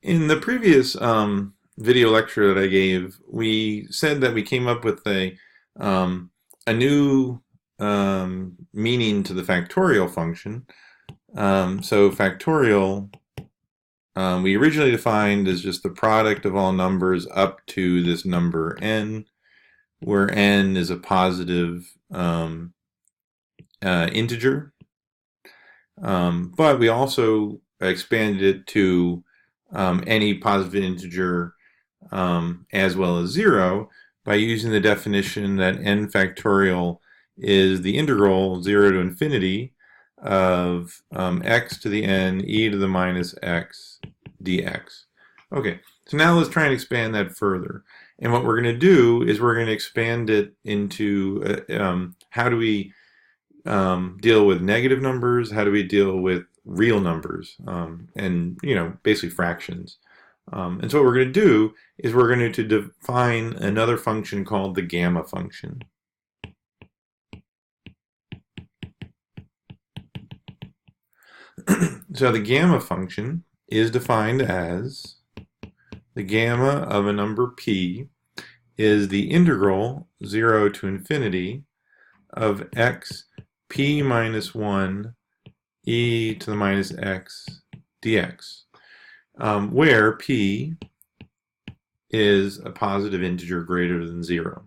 In the previous video lecture that I gave, we said that we came up with um, a new meaning to the factorial function. So factorial, we originally defined as just the product of all numbers up to this number n, where n is a positive integer. But we also expanded it to any positive integer as well as 0 by using the definition that n factorial is the integral 0 to infinity of x to the n e to the minus x dx. Okay, so now let's try and expand that further. And what we're going to do is we're going to expand it into how do we deal with negative numbers, how do we deal with real numbers, and basically fractions. And so what we're going to do is we're going to define another function called the gamma function. So the gamma function is defined as the gamma of a number p is the integral 0 to infinity of x p minus 1 e to the minus x dx, where p is a positive integer greater than 0.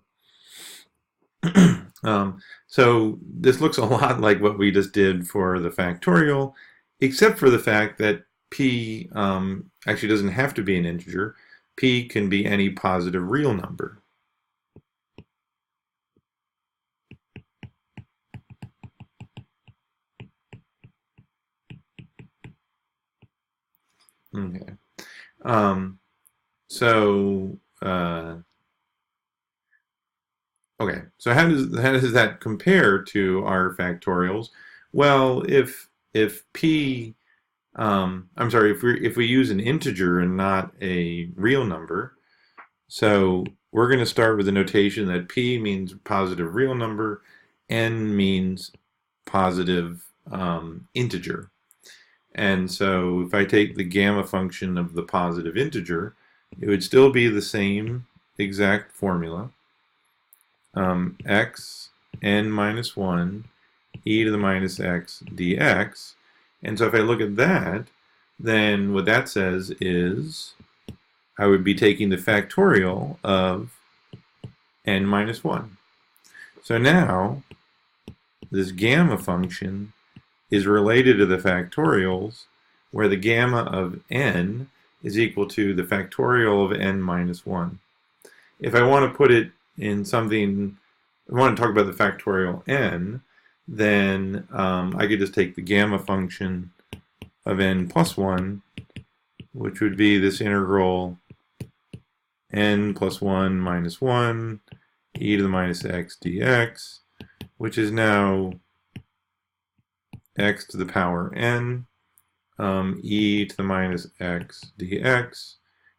So this looks a lot like what we just did for the factorial, except for the fact that p actually doesn't have to be an integer. P can be any positive real number. Okay. So how does that compare to our factorials? Well, if p I'm sorry, if we use an integer and not a real number, so we're going to start with the notation that p means positive real number, n means positive integer. And so if I take the gamma function of the positive integer, it would still be the same exact formula. X n minus 1 e to the minus x dx. And so if I look at that, then what that says is I would be taking the factorial of n minus 1. So now this gamma function is related to the factorials, where the gamma of n is equal to the factorial of n minus 1. If I want to put it in something, I want to talk about the factorial n, then I could just take the gamma function of n plus 1, which would be this integral n plus 1 minus 1 e to the minus x dx, which is now x to the power n e to the minus x dx,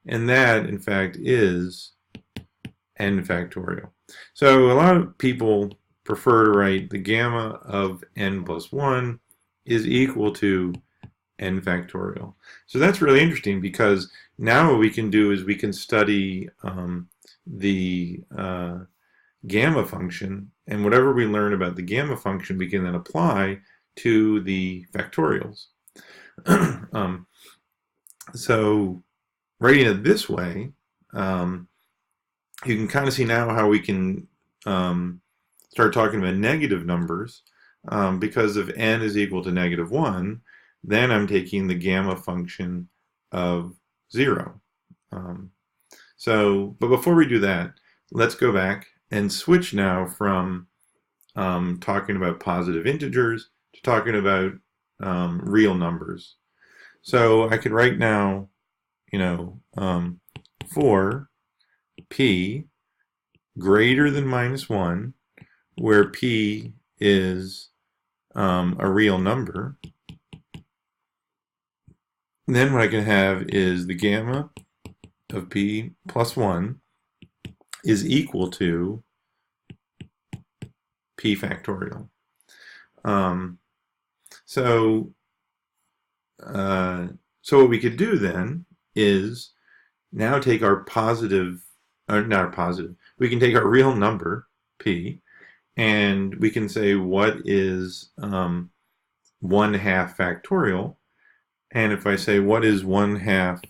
and that in fact is n factorial. So a lot of people prefer to write the gamma of n plus 1 is equal to n factorial. So that's really interesting, because now what we can do is we can study the gamma function, and whatever we learn about the gamma function we can then apply to the factorials. So writing it this way, you can kind of see now how we can start talking about negative numbers, because if n is equal to negative 1, then I'm taking the gamma function of 0. But before we do that, let's go back and switch now from talking about positive integers to talking about real numbers. So I could write now, for p greater than minus 1, where p is a real number, then what I can have is the gamma of p plus 1 is equal to p factorial. So what we could do then is now take our positive, or not our positive, we can take our real number, p, and we can say what is 1/2 factorial. And if I say what is 1/2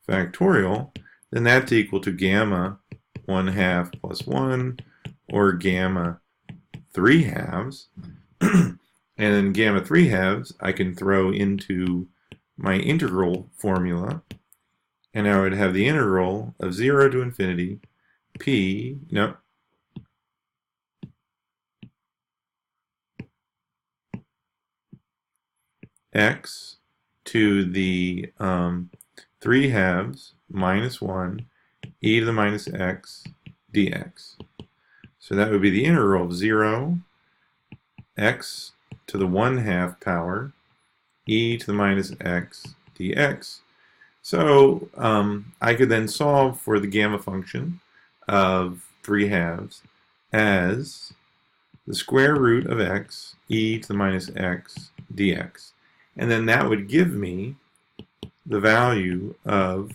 factorial, then that's equal to gamma 1/2 plus 1, or gamma 3/2. And then gamma 3/2 I can throw into my integral formula, and I would have the integral of 0 to infinity p, no, x to the 3/2 minus 1 e to the minus x dx. So that would be the integral of 0 x to the 1/2 power e to the minus x dx. So I could then solve for the gamma function of 3/2 as the square root of x e to the minus x dx. And then that would give me the value of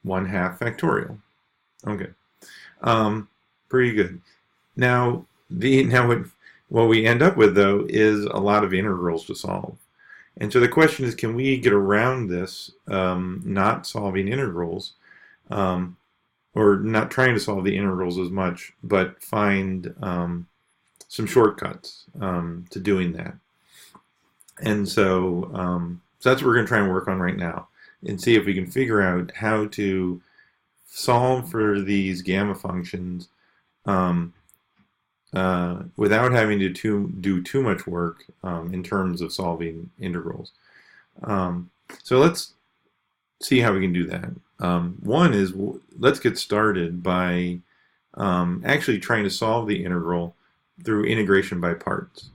1/2 factorial. Okay. Pretty good. Now what we end up with, though, is a lot of integrals to solve. And so the question is, can we get around this not solving integrals, or not trying to solve the integrals as much, but find some shortcuts to doing that? And so, so that's what we're going to try and work on right now, and see if we can figure out how to solve for these gamma functions without having to do too much work in terms of solving integrals. So let's see how we can do that. One is, let's get started by actually trying to solve the integral through integration by parts.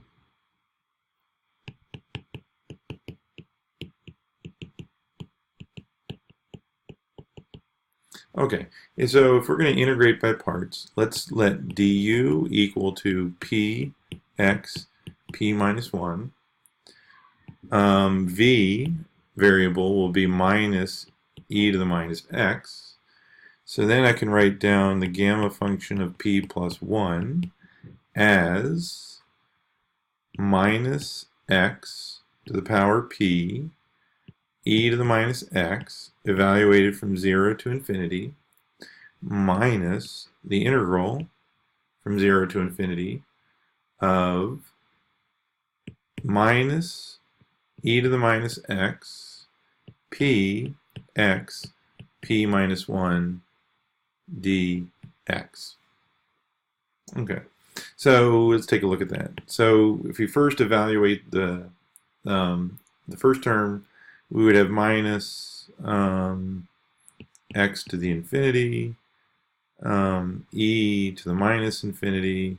Okay, and so if we're going to integrate by parts, let's let du equal to px p minus 1. V variable will be minus e to the minus x. So then I can write down the gamma function of p plus 1 as minus x to the power p e to the minus x, evaluated from 0 to infinity, minus the integral from 0 to infinity of minus e to the minus x p x p minus 1 dx. Okay, so let's take a look at that. So if we first evaluate the first term, we would have minus x to the infinity, e to the minus infinity,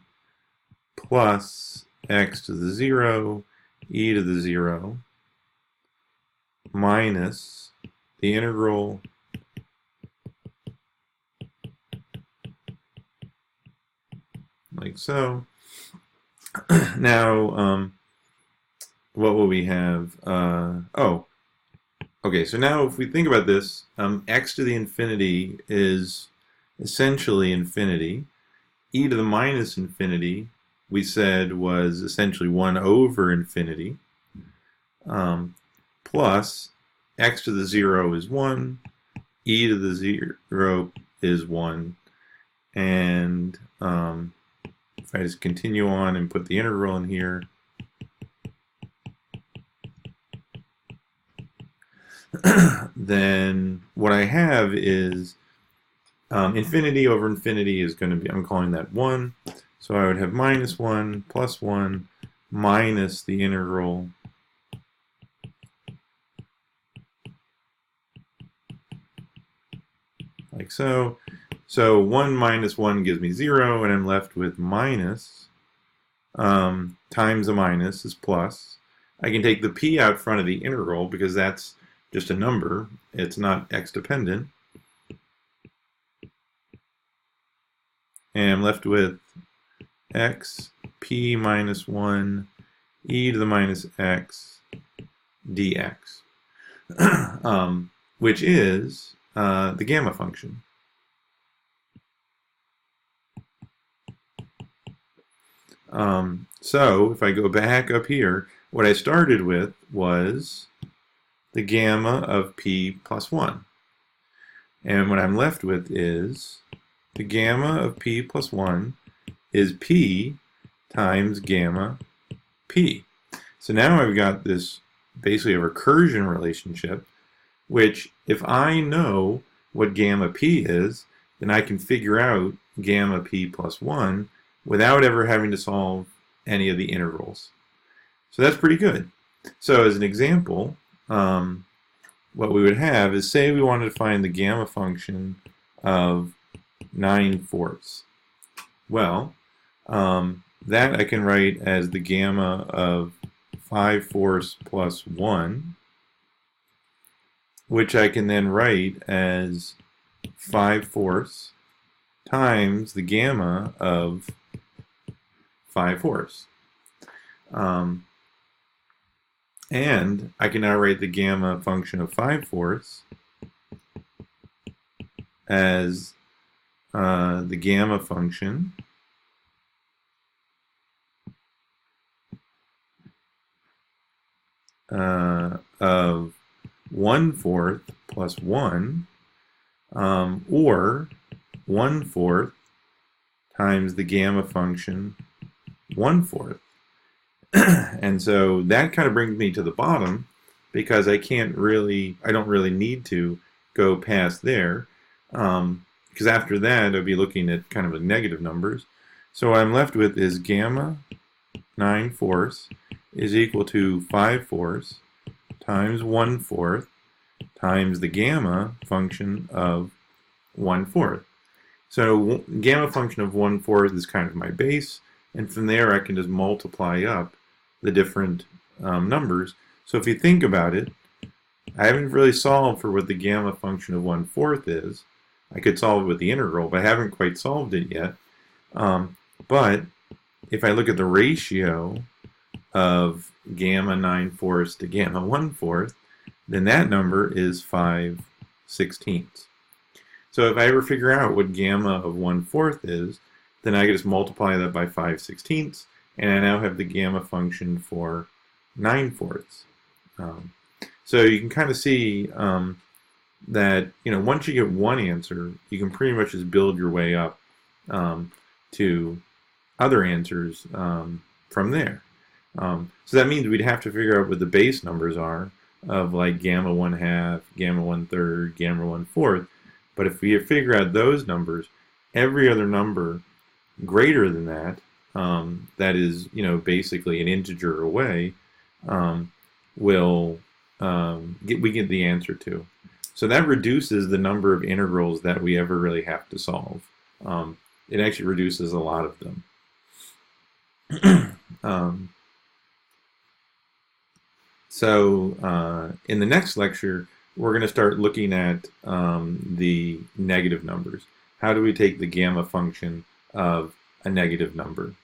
plus x to the 0, e to the 0, minus the integral like so. Now, what will we have? Okay, so now if we think about this, x to the infinity is essentially infinity. E to the minus infinity, we said, was essentially 1 over infinity. Plus, x to the 0 is 1, e to the 0 is 1. And if I just continue on and put the integral in here, then what I have is infinity over infinity is going to be, I'm calling that 1. So I would have minus 1 plus 1 minus the integral like so. So 1 minus 1 gives me 0, and I'm left with minus times a minus is plus. I can take the p out front of the integral because that's just a number. It's not x dependent. And I'm left with x p minus 1 e to the minus x dx. which is the gamma function. So if I go back up here, what I started with was the gamma of p plus 1. And what I'm left with is the gamma of p plus 1 is p times gamma p. So now I've got this basically a recursion relationship, which if I know what gamma p is, then I can figure out gamma p plus 1 without ever having to solve any of the integrals. So that's pretty good. So as an example, what we would have is, say we wanted to find the gamma function of 9/4. Well, that I can write as the gamma of 5/4 plus 1, which I can then write as 5/4 times the gamma of 5/4. And I can now write the gamma function of 5/4 as the gamma function of 1/4 plus 1, or 1/4 times the gamma function 1/4. And so that kind of brings me to the bottom, because I don't really need to go past there, because after that I'll be looking at kind of the negative numbers. So what I'm left with is gamma 9/4 is equal to 5/4 times 1/4 times the gamma function of 1/4. So gamma function of 1/4 is kind of my base, and from there I can just multiply up the different numbers. So if you think about it, I haven't really solved for what the gamma function of 1/4 is. I could solve it with the integral, but I haven't quite solved it yet. But if I look at the ratio of gamma 9/4 to gamma 1/4, then that number is 5/16. So if I ever figure out what gamma of 1/4 is, then I can just multiply that by 5/16, and I now have the gamma function for 9/4. So you can kind of see that, once you get one answer, you can pretty much just build your way up to other answers from there. So that means we'd have to figure out what the base numbers are of like gamma 1/2, gamma 1/3, gamma 1/4. But if we figure out those numbers, every other number greater than that, that is, basically an integer away, we get the answer to. So that reduces the number of integrals that we ever really have to solve. It actually reduces a lot of them. So in the next lecture, we're going to start looking at the negative numbers. How do we take the gamma function of a negative number?